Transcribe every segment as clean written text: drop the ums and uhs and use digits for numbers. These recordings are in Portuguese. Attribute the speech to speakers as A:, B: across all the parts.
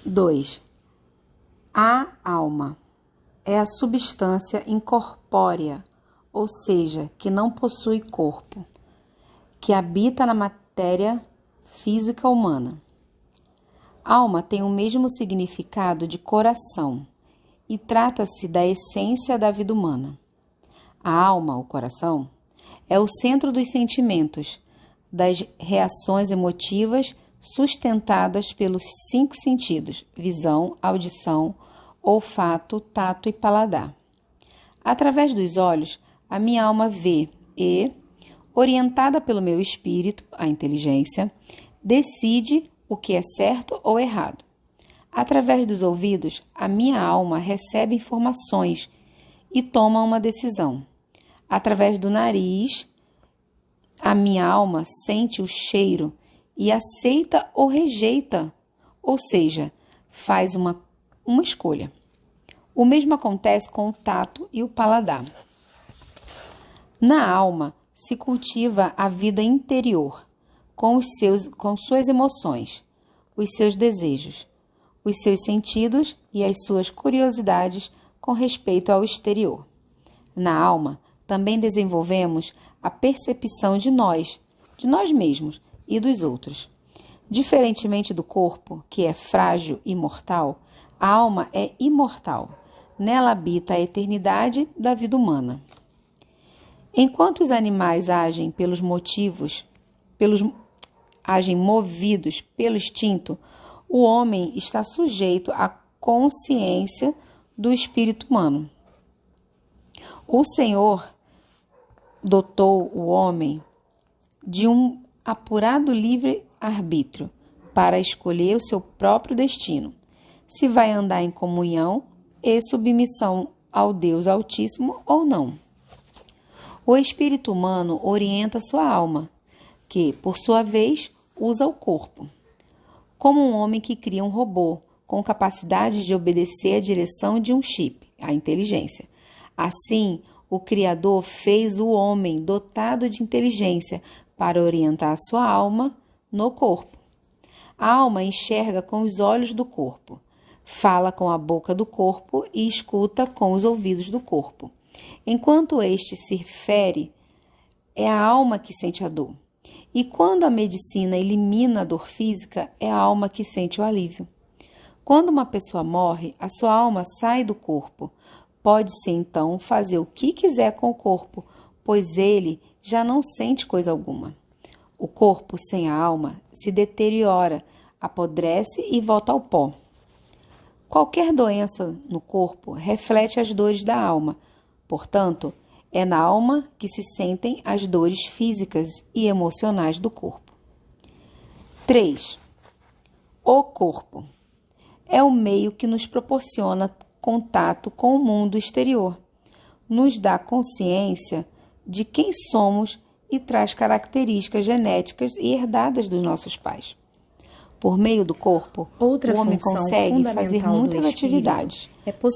A: 2. A alma é a substância incorpórea, ou seja, que não possui corpo, que habita na matéria física humana. Alma tem o mesmo significado de coração e trata-se da essência da vida humana. A alma, o coração, é o centro dos sentimentos, das reações emotivas sustentadas pelos 5 sentidos: visão, audição, olfato, tato e paladar. Através dos olhos, a minha alma vê e, orientada pelo meu espírito, a inteligência, decide o que é certo ou errado. Através dos ouvidos, a minha alma recebe informações e toma uma decisão. Através do nariz, a minha alma sente o cheiro e aceita ou rejeita, ou seja, faz uma escolha. O mesmo acontece com o tato e o paladar. Na alma se cultiva a vida interior, com suas emoções, os seus desejos, os seus sentidos e as suas curiosidades com respeito ao exterior. Na alma, também desenvolvemos a percepção de nós mesmos e dos outros. Diferentemente do corpo, que é frágil e mortal, a alma é imortal. Nela habita a eternidade da vida humana. Enquanto os animais agem agem movidos pelo instinto, o homem está sujeito à consciência do espírito humano. O Senhor dotou o homem de um apurado livre-arbítrio para escolher o seu próprio destino, se vai andar em comunhão e submissão ao Deus Altíssimo ou não. O espírito humano orienta sua alma, que, por sua vez, usa o corpo. Como um homem que cria um robô com capacidade de obedecer à direção de um chip, a inteligência. Assim, o Criador fez o homem dotado de inteligência para orientar sua alma no corpo. A alma enxerga com os olhos do corpo, fala com a boca do corpo e escuta com os ouvidos do corpo. Enquanto este se fere, é a alma que sente a dor. E quando a medicina elimina a dor física, é a alma que sente o alívio. Quando uma pessoa morre, a sua alma sai do corpo. Pode-se então fazer o que quiser com o corpo, pois ele já não sente coisa alguma. O corpo sem a alma se deteriora, apodrece e volta ao pó. Qualquer doença no corpo reflete as dores da alma. Portanto, é na alma que se sentem as dores físicas e emocionais do corpo. 3. O corpo é o meio que nos proporciona contato com o mundo exterior, nos dá consciência de quem somos e traz características genéticas e herdadas dos nossos pais. Por meio do corpo, o homem consegue fazer muitas atividades,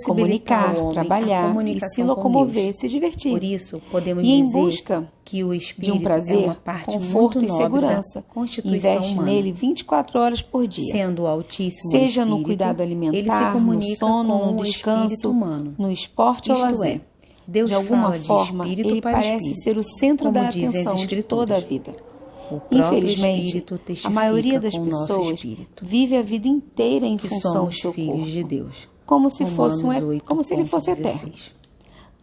A: comunicar, trabalhar e se locomover, se divertir.
B: Por isso, podemos
A: e em
B: dizer
A: busca
B: que o espírito
A: de um prazer,
B: é uma parte
A: conforto
B: muito
A: e
B: nobre
A: segurança,
B: da constituição
A: investe
B: humana.
A: nele 24 horas por dia.
B: Sendo o Altíssimo
A: Seja
B: Espírito,
A: no cuidado
B: ele se
A: alimentar, no
B: comunica
A: sono,
B: com
A: no
B: o
A: descanso,
B: espírito humano.
A: no esporte ou
B: Isto
A: lazer.
B: Deus
A: De alguma
B: fala de
A: forma,
B: espírito
A: ele
B: para
A: parece
B: espírito,
A: ser o centro
B: como
A: da
B: dizem as
A: atenção de
B: Escrituras.
A: toda a vida.
B: O próprio
A: Infelizmente,
B: Espírito
A: a
B: testifica
A: maioria das
B: com o nosso
A: pessoas
B: espírito
A: vive a vida inteira em
B: que
A: função do
B: somos
A: seu
B: filhos
A: corpo,
B: de Deus.
A: como se fosse
B: Romanos
A: como se ele fosse
B: 8:16.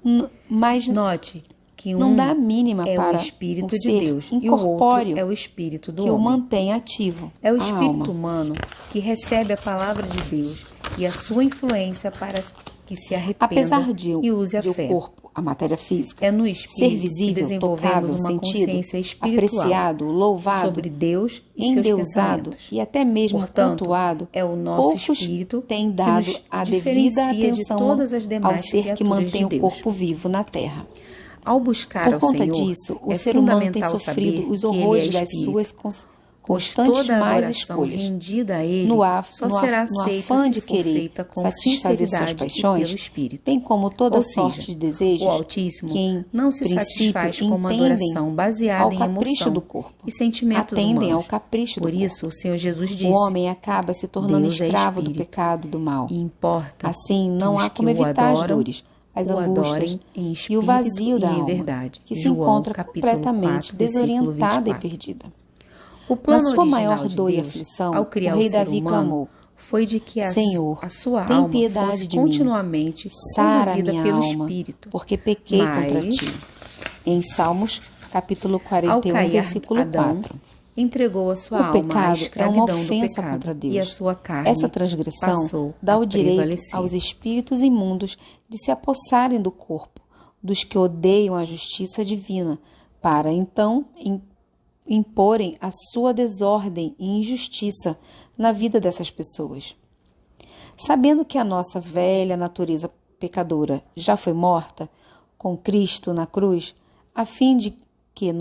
A: eterno. Mas
B: Note que
A: não
B: um
A: dá a mínima
B: é
A: para
B: o Espírito
A: um
B: de
A: ser
B: Deus e o
A: incorpóreo
B: outro é o Espírito do
A: que o
B: homem.
A: mantém ativo,
B: É o
A: a
B: espírito
A: alma.
B: humano que recebe a palavra de Deus e a sua influência para que se arrependa
A: Apesar de
B: e use a
A: o
B: fé.
A: corpo, a matéria física,
B: É no
A: ser
B: espírito que
A: visível,
B: desenvolvemos
A: tocável,
B: uma
A: sentido,
B: consciência espiritual
A: apreciado, louvado,
B: sobre Deus e seus
A: endeusado
B: pensamentos.
A: e até mesmo
B: Portanto,
A: cultuado,
B: é o nosso
A: poucos
B: espírito
A: têm
B: que
A: dado
B: nos
A: a devida
B: diferencia de
A: atenção
B: todas as
A: ao
B: demais
A: ser que
B: criaturas
A: mantém
B: de
A: o
B: Deus.
A: corpo vivo na Terra.
B: Ao buscar
A: Por
B: ao
A: conta
B: Senhor,
A: disso, o
B: é
A: ser humano tem
B: fundamental
A: sofrido
B: saber
A: os
B: que ele
A: horrores
B: é
A: das
B: espírito.
A: suas constantes
B: toda
A: mais
B: adoração
A: escolhas,
B: rendida a Ele
A: no
B: será
A: no
B: aceita
A: afã
B: se
A: de
B: for
A: querer
B: feita com
A: satisfazer suas
B: sinceridade e
A: paixões,
B: pelo Espírito.
A: bem como toda
B: Ou
A: sorte
B: seja,
A: de desejos
B: o Altíssimo
A: que, em
B: não se
A: princípio,
B: satisfaz com uma
A: entendem
B: adoração baseada
A: ao
B: em
A: capricho
B: emoção
A: do corpo,
B: e sentimentos
A: atendem
B: humanos.
A: ao capricho do
B: Por
A: corpo.
B: isso, o Senhor Jesus disse:
A: O homem acaba se tornando
B: Deus é
A: escravo do
B: espírito,
A: pecado e do mal.
B: e importa
A: Assim,
B: que
A: não
B: os
A: há
B: que
A: como
B: o
A: evitar as
B: adoram,
A: dores, as
B: o
A: angústias
B: adorem em
A: e o
B: espírito
A: vazio
B: e
A: da
B: em
A: alma,
B: verdade.
A: que se
B: João,
A: encontra
B: capítulo
A: completamente
B: 4, versículo
A: desorientada e
B: 24.
A: perdida.
B: O
A: Na
B: plano
A: sua
B: original
A: maior
B: de
A: dor e
B: Deus,
A: aflição,
B: ao
A: o
B: criar
A: rei
B: o ser
A: Davi
B: humano,
A: clamou:
B: foi de que
A: Senhor,
B: a sua
A: tem
B: alma
A: piedade
B: fosse
A: de mim,
B: continuamente
A: sara
B: conduzida
A: minha
B: pelo
A: alma,
B: Espírito.
A: porque pequei contra
B: Mas,
A: ti. Em Salmos, capítulo
B: ao
A: 41,
B: cair
A: versículo
B: Adão,
A: 4.
B: entregou a sua
A: O
B: alma à
A: pecado é uma
B: escravidão do
A: ofensa
B: pecado,
A: contra Deus.
B: e a sua carne
A: Essa transgressão
B: passou
A: dá
B: a
A: o direito
B: prevalecer.
A: aos espíritos imundos de se apossarem do corpo dos que odeiam a justiça divina, para então imporem a sua desordem e injustiça na vida dessas pessoas. Sabendo que a nossa velha natureza pecadora já foi morta com Cristo na cruz, a fim de que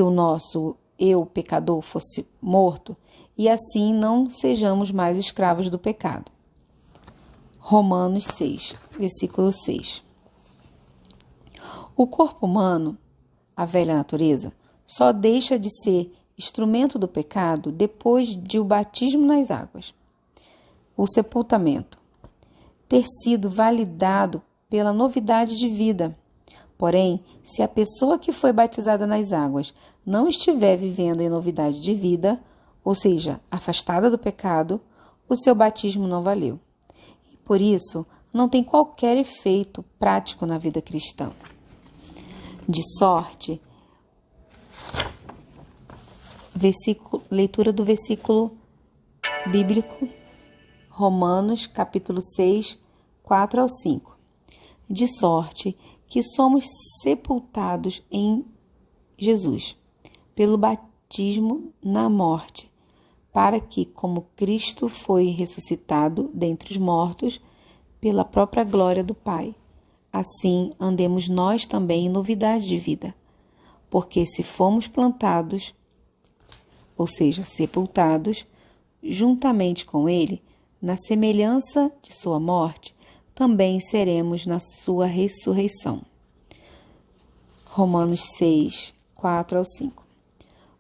A: o nosso eu pecador fosse morto e assim não sejamos mais escravos do pecado. Romanos 6, versículo 6. O corpo humano, a velha natureza, só deixa de ser instrumento do pecado depois de o batismo nas águas, o sepultamento, ter sido validado pela novidade de vida. Porém, se a pessoa que foi batizada nas águas não estiver vivendo em novidade de vida, ou seja, afastada do pecado, o seu batismo não valeu. E por isso, não tem qualquer efeito prático na vida cristã. De sorte, leitura do versículo bíblico, Romanos, capítulo 6, 4 ao 5. De sorte que somos sepultados em Jesus, pelo batismo na morte, para que, como Cristo foi ressuscitado dentre os mortos, pela própria glória do Pai, assim andemos nós também em novidade de vida. Porque se fomos plantados, ou seja, sepultados, juntamente com Ele, na semelhança de sua morte, também seremos na sua ressurreição. Romanos 6, 4 ao 5.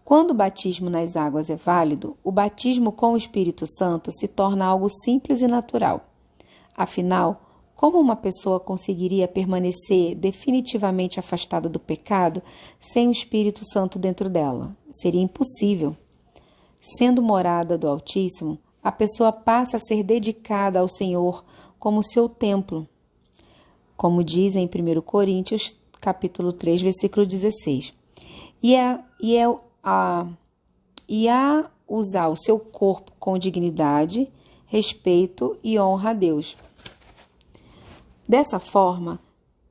A: Quando o batismo nas águas é válido, o batismo com o Espírito Santo se torna algo simples e natural. Afinal, como uma pessoa conseguiria permanecer definitivamente afastada do pecado sem o Espírito Santo dentro dela? Seria impossível. Sendo morada do Altíssimo, a pessoa passa a ser dedicada ao Senhor como seu templo, como diz em 1 Coríntios, capítulo 3, versículo 16. E a usar o seu corpo com dignidade, respeito e honra a Deus. Dessa forma,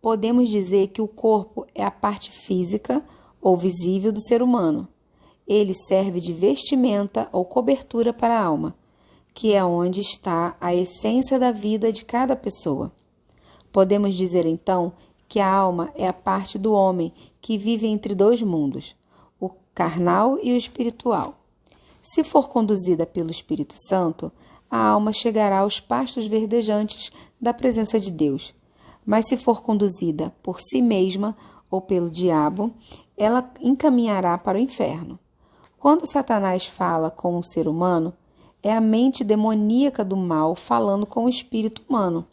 A: podemos dizer que o corpo é a parte física ou visível do ser humano. Ele serve de vestimenta ou cobertura para a alma, que é onde está a essência da vida de cada pessoa. Podemos dizer, então, que a alma é a parte do homem que vive entre dois mundos, o carnal e o espiritual. Se for conduzida pelo Espírito Santo, a alma chegará aos pastos verdejantes da presença de Deus. Mas se for conduzida por si mesma ou pelo diabo, ela encaminhará para o inferno. Quando Satanás fala com o ser humano, é a mente demoníaca do mal falando com o espírito humano.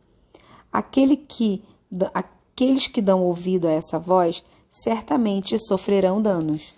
A: Aqueles que dão ouvido a essa voz certamente sofrerão danos.